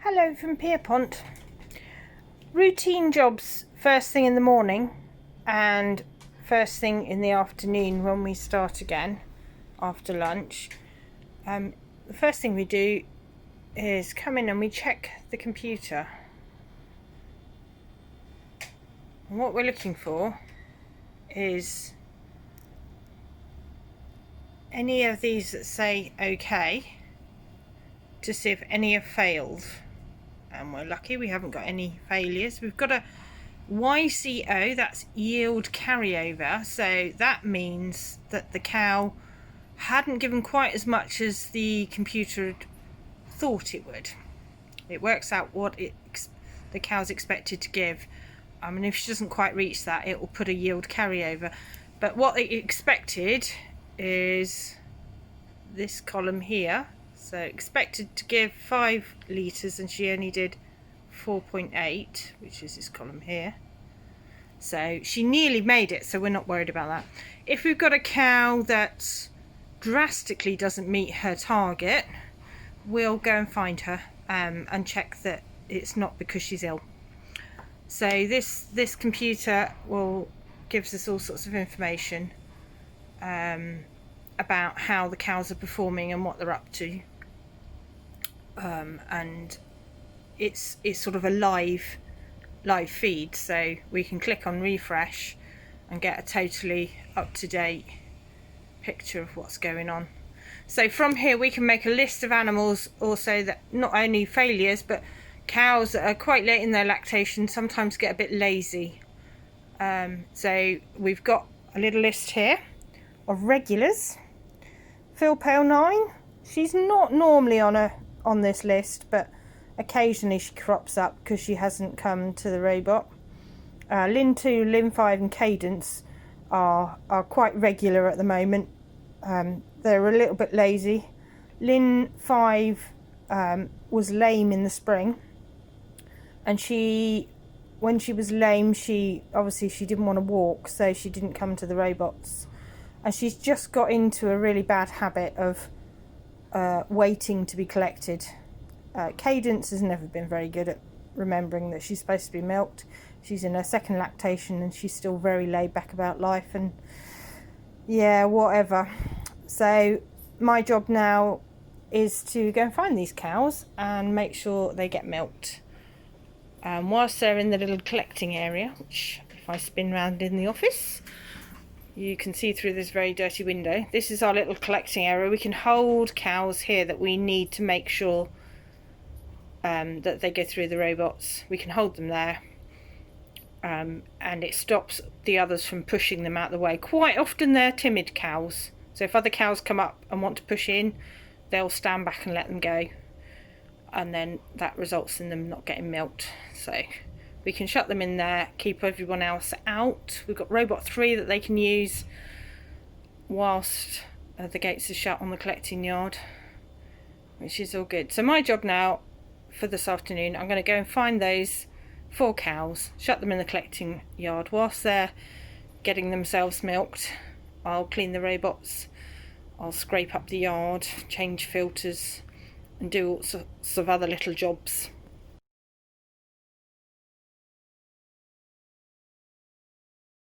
Hello from Pierpont. Routine jobs first thing in the morning and first thing in the afternoon when we start again after lunch. The first thing we do is come in and we check the computer. And what we're looking for is any of these that say OK, to see if any have failed. And we're lucky we haven't got any failures. We've got a YCO, that's yield carryover, so that means that the cow hadn't given quite as much as the computer had thought it would. It works out what the cow's expected to give. I mean, if she doesn't quite reach that, it will put a yield carryover. But what it expected is this column here. So expected to give 5 litres and she only did 4.8, which is this column here. So she nearly made it, so we're not worried about that. If we've got a cow that drastically doesn't meet her target, we'll go and find her and check that it's not because she's ill. So this computer gives us all sorts of information about how the cows are performing and what they're up to. And it's sort of a live feed, so we can click on refresh and get a totally up-to-date picture of what's going on. So from here we can make a list of animals also that not only failures, but cows that are quite late in their lactation sometimes get a bit lazy. So we've got a little list here of regulars. Fill Pale 9, she's not normally on this list, but occasionally she crops up because she hasn't come to the robot. Lin 2, Lin 5 and Cadence are quite regular at the moment. They're a little bit lazy. Lin 5 was lame in the spring, and when she was lame, she didn't want to walk, so she didn't come to the robots. And she's just got into a really bad habit of waiting to be collected. Cadence has never been very good at remembering that she's supposed to be milked. She's in her second lactation and she's still very laid back about life, and yeah, whatever. So my job now is to go and find these cows and make sure they get milked. Whilst they're in the little collecting area, which if I spin round in the office, you can see through this very dirty window. This is our little collecting area. We can hold cows here that we need to make sure that they go through the robots. We can hold them there, and it stops the others from pushing them out of the way. Quite often they're timid cows, so if other cows come up and want to push in, they'll stand back and let them go, and then that results in them not getting milked. So we can shut them in there, keep everyone else out. We've got robot 3 that they can use whilst the gates are shut on the collecting yard, which is all good. So my job now for this afternoon, I'm going to go and find those 4 cows, shut them in the collecting yard. Whilst they're getting themselves milked, I'll clean the robots, I'll scrape up the yard, change filters and do all sorts of other little jobs.